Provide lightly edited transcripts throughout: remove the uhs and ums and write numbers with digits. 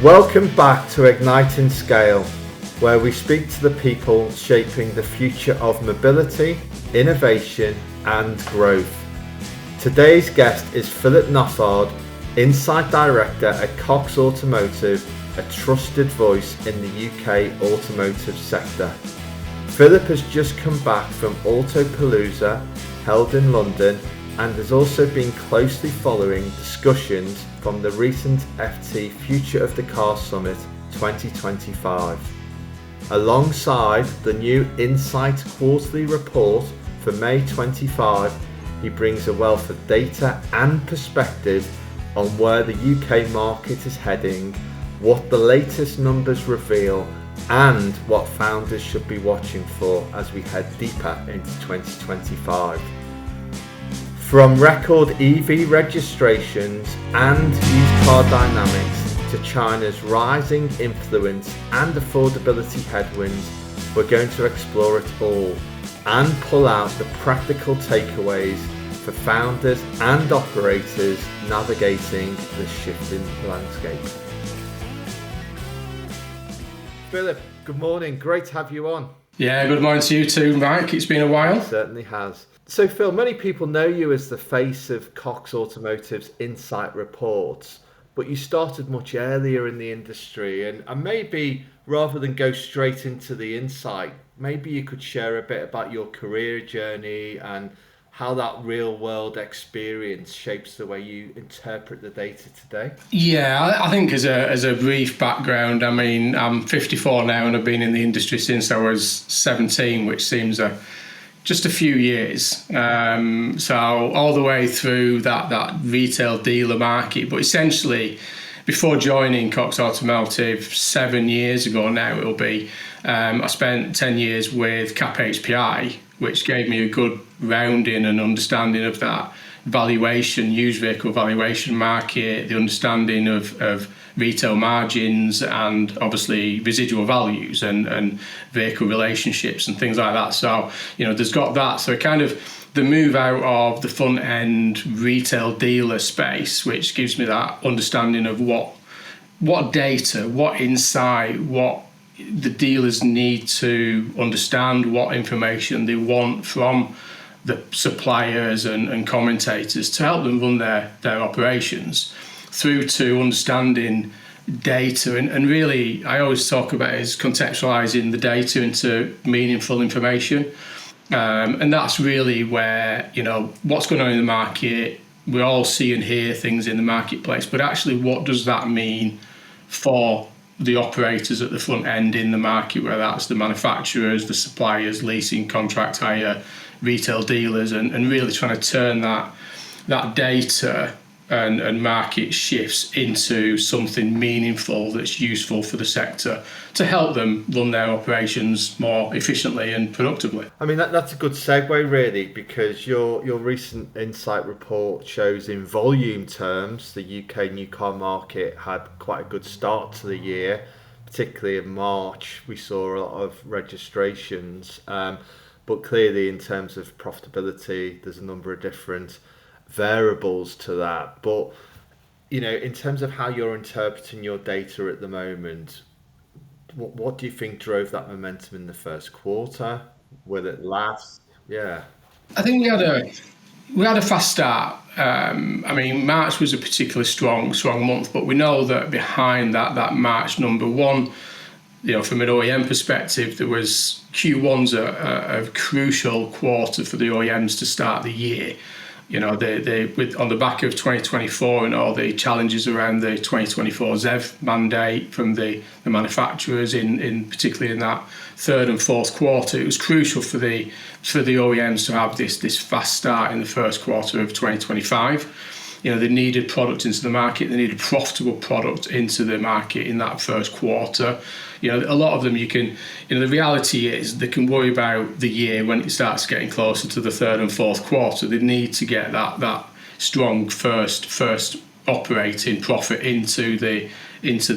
Welcome back to Ignite&Scale, where we speak to the people shaping the future of mobility, innovation and growth. Today's guest is Philip Nothard, Insight Director at Cox Automotive, a trusted voice in the UK automotive sector. Philip has just come back from Autopalooza, held in London, and has also been closely following discussions from the recent FT Future of the Car Summit 2025. Alongside the new Insight Quarterly report for May 25, he brings a wealth of data and perspective on where the UK market is heading, what the latest numbers reveal, and what founders should be watching for as we head deeper into 2025. From record EV registrations and used car dynamics to China's rising influence and affordability headwinds, we're going to explore it all and pull out the practical takeaways for founders and operators navigating the shifting landscape. Philip, good morning. Great to have you on. Yeah, good morning to you too, Mike. It's been a while. It certainly has. So Phil, many people know you as the face of Cox Automotive's Insight reports, but you started much earlier in the industry, and maybe rather than go straight into the insight, maybe you could share a bit about your career journey and how that real world experience shapes the way you interpret the data today. Yeah, I think as a brief background, I mean, I'm 54 now and I've been in the industry since I was 17, which seems just a few years. So all the way through that retail dealer market, but essentially before joining Cox Automotive 7 years ago now it'll be, I spent 10 years with Cap HPI, which gave me a good rounding and understanding of that valuation, used vehicle valuation market, the understanding of retail margins and obviously residual values and vehicle relationships and things like that. So, there's got that. So kind of the move out of the front end retail dealer space, which gives me that understanding of what data, what insight, what the dealers need to understand, what information they want from the suppliers and commentators to help them run their operations, through to understanding data. And really, I always talk about it as contextualizing the data into meaningful information. And that's really where, what's going on in the market. We all see and hear things in the marketplace, but actually what does that mean for the operators at the front end in the market, whether that's the manufacturers, the suppliers, leasing, contract hire, retail dealers, and really trying to turn that data and market shifts into something meaningful that's useful for the sector to help them run their operations more efficiently and productively. I mean, that's a good segue really, because your recent Insight report shows in volume terms the UK new car market had quite a good start to the year, particularly in March. We saw a lot of registrations, but clearly in terms of profitability, there's a number of different variables to that. But in terms of how you're interpreting your data at the moment, what do you think drove that momentum in the first quarter? Will it last? Yeah, I think we had a fast start. I mean, March was a particularly strong month, but we know that behind that March number one, from an OEM perspective, there was Q1's a crucial quarter for the OEMs to start the year. They on the back of 2024 and all the challenges around the 2024 ZEV mandate from the manufacturers, in particularly in that third and fourth quarter, it was crucial for the OEMs to have this fast start in the first quarter of 2025. They needed product into the market, they needed profitable product into the market in that first quarter. A lot of them the reality is they can worry about the year when it starts getting closer to the third and fourth quarter. They need to get that strong first operating profit into the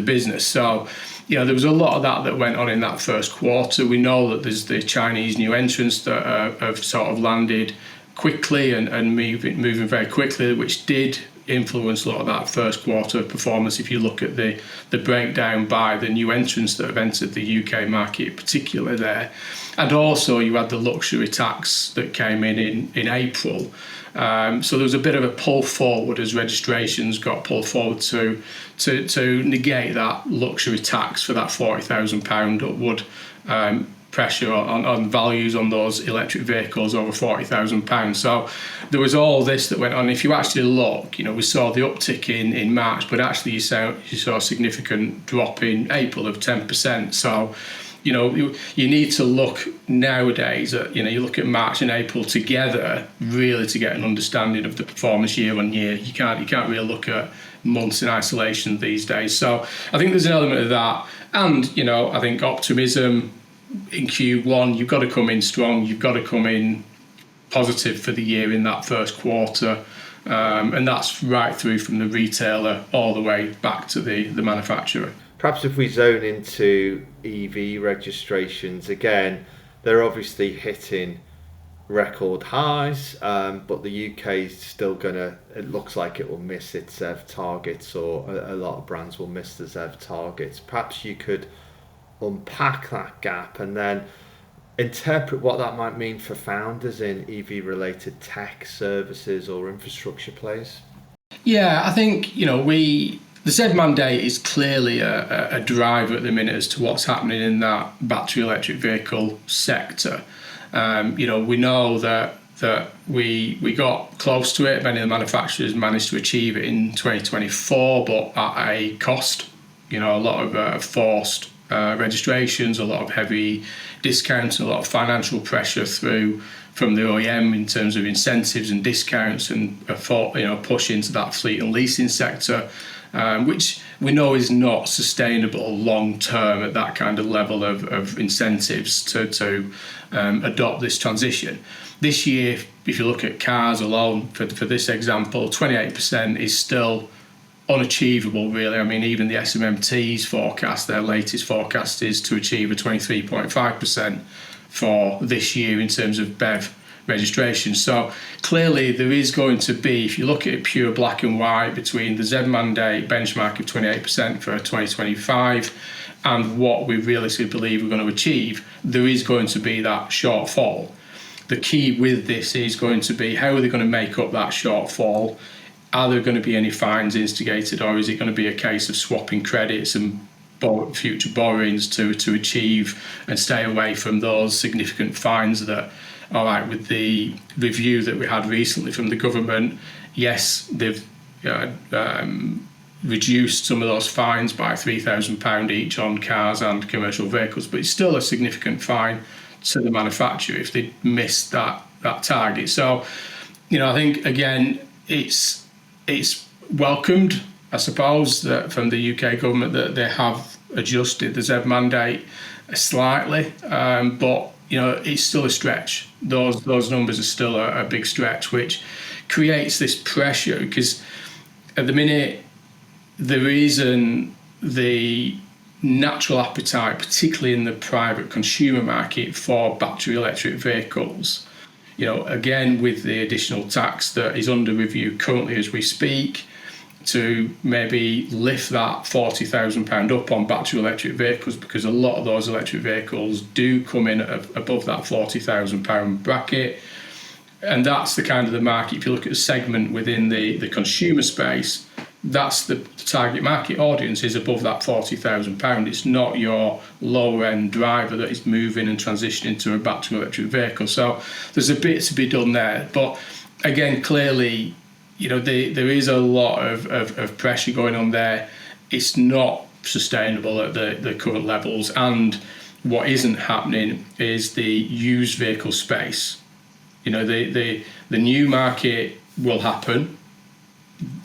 business. So, there was a lot of that went on in that first quarter. We know that there's the Chinese new entrants that have sort of landed quickly and moving very quickly, which did influenced a lot of that first quarter performance. If you look at the breakdown by the new entrants that have entered the UK market, particularly there, and also you had the luxury tax that came in April. So there was a bit of a pull forward as registrations got pulled forward to negate that luxury tax for that £40,000 upward pressure on values on those electric vehicles over £40,000. So there was all this that went on. If you actually look, we saw the uptick in March, but actually you saw a significant drop in April of 10%. So you need to look nowadays at, you look at March and April together really to get an understanding of the performance year on year. You can't really look at months in isolation these days. So I think there's an element of that. And, I think optimism in Q1, you've got to come in strong. You've got to come in positive for the year in that first quarter. And that's right through from the retailer all the way back to the manufacturer. Perhaps if we zone into EV registrations again, they're obviously hitting record highs, but the UK is still it looks like it will miss its ZEV targets, or a lot of brands will miss the ZEV targets. Perhaps you could unpack that gap and then interpret what that might mean for founders in EV related tech services or infrastructure plays. Yeah, I think, the ZEV mandate is clearly a driver at the minute as to what's happening in that battery electric vehicle sector. We know that we got close to it. Many of the manufacturers managed to achieve it in 2024, but at a cost. A lot of forced registrations, a lot of heavy discounts, a lot of financial pressure from the OEM in terms of incentives and discounts, and a push into that fleet and leasing sector. Which we know is not sustainable long term at that kind of level of incentives to adopt this transition. This year, if you look at cars alone, for this example, 28% is still unachievable, really. I mean, even the SMMT's forecast, their latest forecast, is to achieve a 23.5% for this year in terms of BEV registration. So clearly there is going to be, if you look at it pure black and white between the ZEV mandate benchmark of 28% for 2025 and what we realistically believe we're going to achieve, there is going to be that shortfall. The key with this is going to be, how are they going to make up that shortfall? Are there going to be any fines instigated, or is it going to be a case of swapping credits and future borrowings to achieve and stay away from those significant fines that, all right, with the review that we had recently from the government, yes, they've reduced some of those fines by £3,000 each on cars and commercial vehicles, but it's still a significant fine to the manufacturer if they miss that target. So, I think, again, it's welcomed, I suppose, that from the UK government that they have adjusted the ZEV mandate slightly, but it's still a stretch. Those numbers are still a big stretch, which creates this pressure because at the minute there isn't the natural appetite, particularly in the private consumer market, for battery electric vehicles. Again, with the additional tax that is under review currently as we speak, to maybe lift that £40,000 up on battery electric vehicles, because a lot of those electric vehicles do come in above that £40,000 bracket. And that's the kind of the market, if you look at the segment within the consumer space, that's the target market audience is above that £40,000. It's not your lower end driver that is moving and transitioning to a battery electric vehicle. So there's a bit to be done there. But again, clearly, there is a lot of pressure going on there. It's not sustainable at the current levels. And what isn't happening is the used vehicle space. The new market will happen,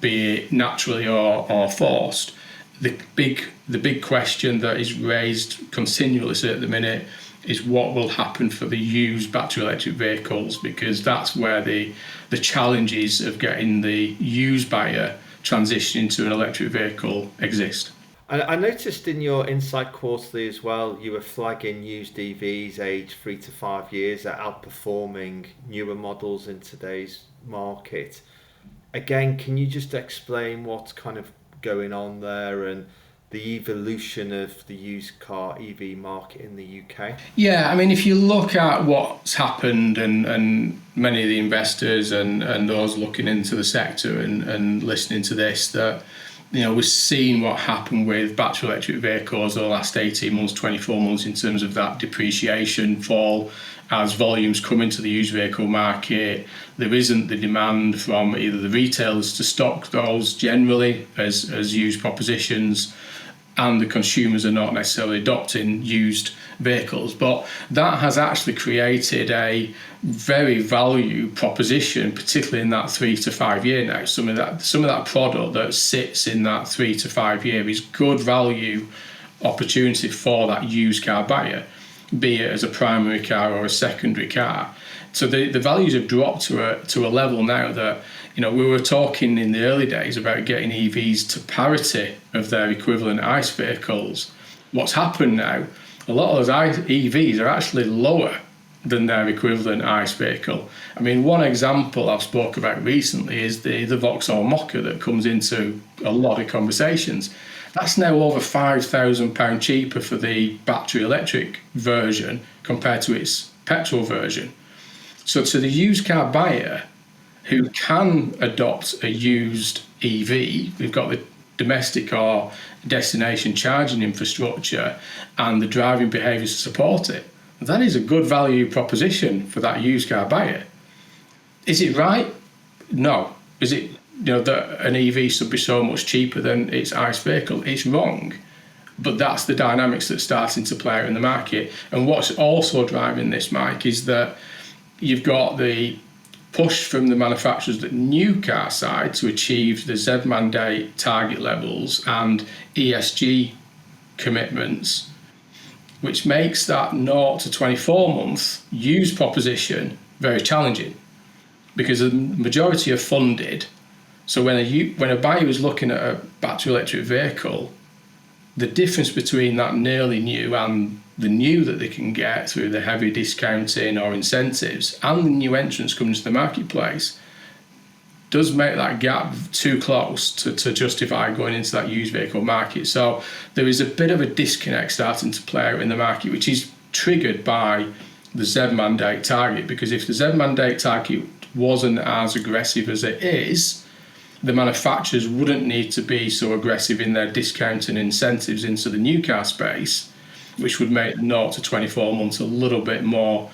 be it naturally or forced. The big question that is raised continuously at the minute is what will happen for the used battery electric vehicles, because that's where the challenges of getting the used buyer transitioning to an electric vehicle exist. I noticed in your Insight Quarterly as well, you were flagging used EVs aged 3 to 5 years are outperforming newer models in today's market. Again, can you just explain what's kind of going on there and the evolution of the used car EV market in the UK? Yeah, I mean, if you look at what's happened and many of the investors and those looking into the sector and listening to this, that, we've seen what happened with battery electric vehicles over the last 18 months, 24 months in terms of that depreciation fall as volumes come into the used vehicle market. There isn't the demand from either the retailers to stock those generally as used propositions, and the consumers are not necessarily adopting used vehicles. But that has actually created a very value proposition, particularly in that 3 to 5 year now. Some of that product that sits in that 3 to 5 year is good value opportunity for that used car buyer, be it as a primary car or a secondary car. So the values have dropped to a level now that, we were talking in the early days about getting EVs to parity of their equivalent ICE vehicles. What's happened now, a lot of those EVs are actually lower than their equivalent ICE vehicle. I mean, one example I've spoke about recently is the Vauxhall Mokka that comes into a lot of conversations. That's now over £5,000 cheaper for the battery electric version compared to its petrol version. So to the used car buyer who can adopt a used EV, we've got the domestic or destination charging infrastructure and the driving behaviours to support it. That is a good value proposition for that used car buyer. Is it right? No. Is it, that an EV should be so much cheaper than its ICE vehicle? It's wrong. But that's the dynamics that's starting to play out in the market. And what's also driving this, Mike, is that you've got the push from the manufacturers, the new car side, to achieve the Z mandate target levels and ESG commitments, which makes that 0 to 24 month used proposition very challenging, because the majority are funded. So when a buyer is looking at a battery electric vehicle, the difference between that nearly new and the new that they can get through the heavy discounting or incentives and the new entrants coming to the marketplace does make that gap too close to justify going into that used vehicle market. So there is a bit of a disconnect starting to play out in the market, which is triggered by the Z mandate target, because if the Z mandate target wasn't as aggressive as it is, the manufacturers wouldn't need to be so aggressive in their discounting incentives into the new car space, which would make 0 to 24 months a little bit more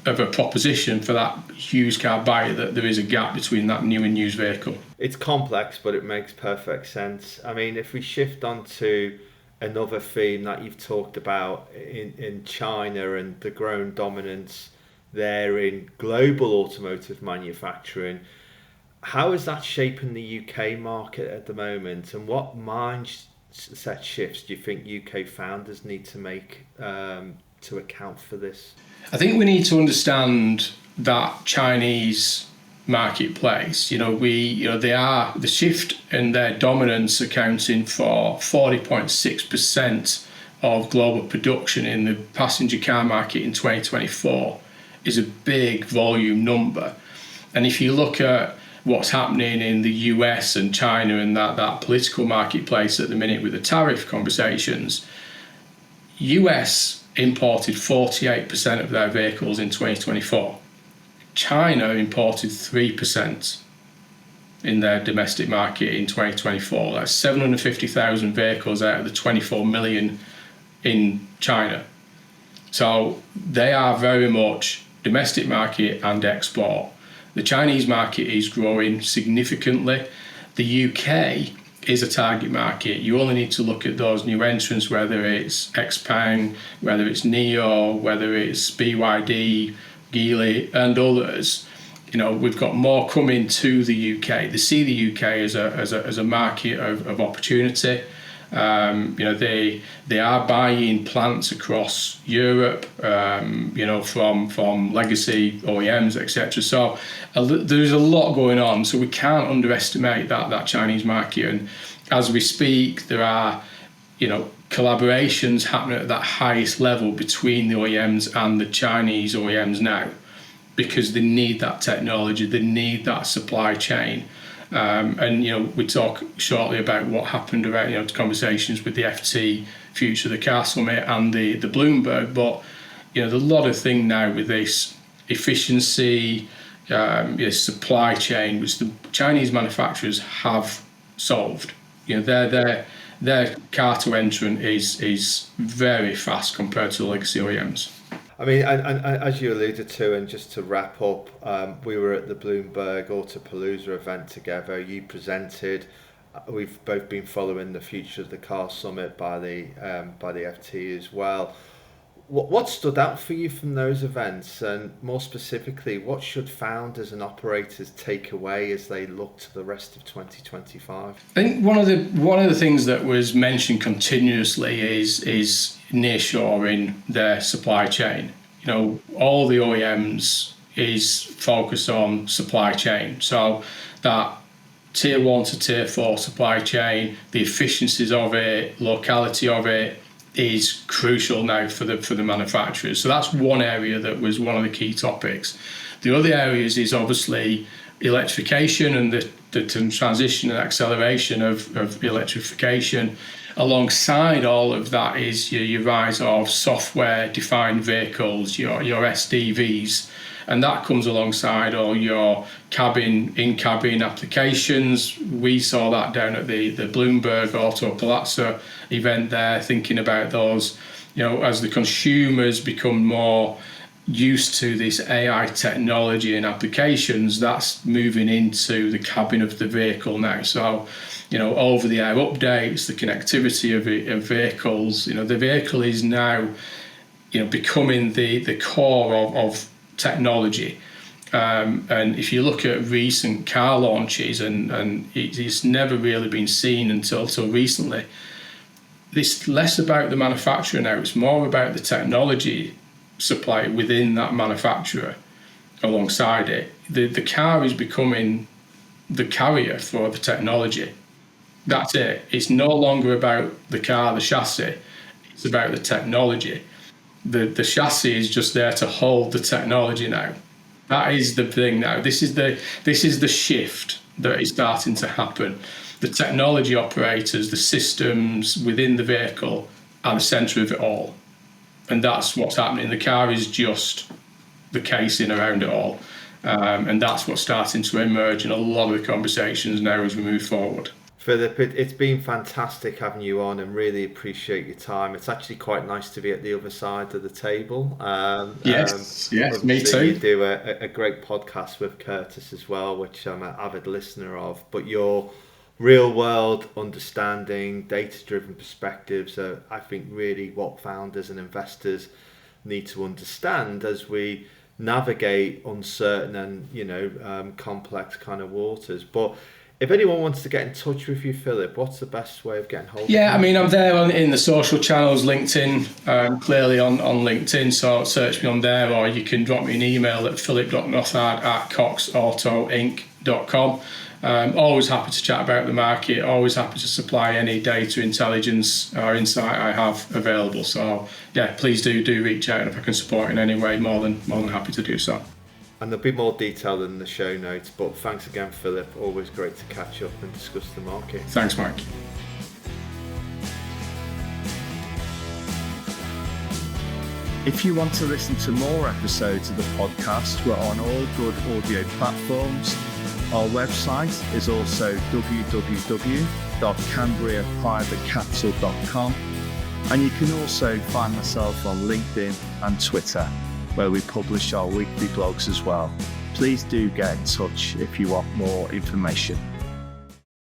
of a proposition for that used car buyer, that there is a gap between that new and used vehicle. It's complex, but it makes perfect sense. I mean, if we shift on to another theme that you've talked about in China and the growing dominance there in global automotive manufacturing, how is that shaping the UK market at the moment, and what mindset shifts do you think UK founders need to make to account for this? I think we need to understand that Chinese marketplace. They are the shift in their dominance, accounting for 40.6% of global production in the passenger car market in 2024, is a big volume number. And if you look at what's happening in the US and China and that political marketplace at the minute with the tariff conversations, US imported 48% of their vehicles in 2024. China imported 3% in their domestic market in 2024. That's 750,000 vehicles out of the 24 million in China. So they are very much domestic market and export. The Chinese market is growing significantly. The UK is a target market. You only need to look at those new entrants, whether it's XPeng, whether it's NIO, whether it's BYD, Geely, and others. We've got more coming to the UK. They see the UK as a market of opportunity. They are buying plants across Europe, from legacy OEMs, etc. So there's a lot going on. So we can't underestimate that Chinese market. And as we speak, there are, collaborations happening at that highest level between the OEMs and the Chinese OEMs now. because they need that technology, they need that supply chain. And we talk shortly about what happened around conversations with the FT Future of the Car Summit and the Bloomberg. But there's a lot of things now with this efficiency, supply chain, which the Chinese manufacturers have solved. Their car to entrant is very fast compared to the legacy OEMs. I mean, and as you alluded to, and just to wrap up, we were at the Bloomberg Autopalooza event together. You presented. We've both been following the Future of the Car Summit by the FT as well. What stood out for you from those events, and more specifically, what should founders and operators take away as they look to the rest of 2025? I think one of the things that was mentioned continuously is nearshoring their supply chain. All the OEMs is focused on supply chain, so that tier 1 to tier 4 supply chain, the efficiencies of it, locality of it, is crucial now for the manufacturers. So that's one area that was one of the key topics. The other areas is obviously electrification and the transition and acceleration of electrification. Alongside all of that is your rise of software-defined vehicles, your SDVs, and that comes alongside all your in-cabin applications. We saw that down at the Bloomberg Autopalooza event there, thinking about those, as the consumers become more used to this AI technology and applications, that's moving into the cabin of the vehicle now. So, over-the-air updates, the connectivity of vehicles, the vehicle is now, becoming the core of technology. And if you look at recent car launches, and it's never really been seen until recently, it's less about the manufacturer now, it's more about the technology supply within that manufacturer alongside it. The car is becoming the carrier for the technology. That's it. It's no longer about the car, the chassis, it's about the technology. The chassis is just there to hold the technology now. That is the thing now. This is the shift that is starting to happen. The technology operators, the systems within the vehicle are the centre of it all. And that's what's happening. The car is just the casing around it all. And that's what's starting to emerge in a lot of the conversations now as we move forward. Philip, it's been fantastic having you on, and really appreciate your time. It's actually quite nice to be at the other side of the table. Yes, me too. You do a great podcast with Curtis as well, which I'm an avid listener of. But your real-world understanding, data-driven perspectives are, I think, really what founders and investors need to understand as we navigate uncertain and complex kind of waters. But if anyone wants to get in touch with you, Philip, what's the best way of getting hold of you? Yeah, I mean, I'm there in the social channels, LinkedIn, clearly on LinkedIn, so search me on there, or you can drop me an email at philip.nothard@coxautoinc.com. Always happy to chat about the market, always happy to supply any data intelligence or insight I have available. So, yeah, please do reach out, and if I can support in any way, more than happy to do so. And there'll be more detail in the show notes, but thanks again, Philip. Always great to catch up and discuss the market. Thanks, Mike. If you want to listen to more episodes of the podcast, we're on all good audio platforms. Our website is also www.cambriaprivatecapital.com, and you can also find myself on LinkedIn and Twitter, where we publish our weekly blogs as well. Please do get in touch if you want more information.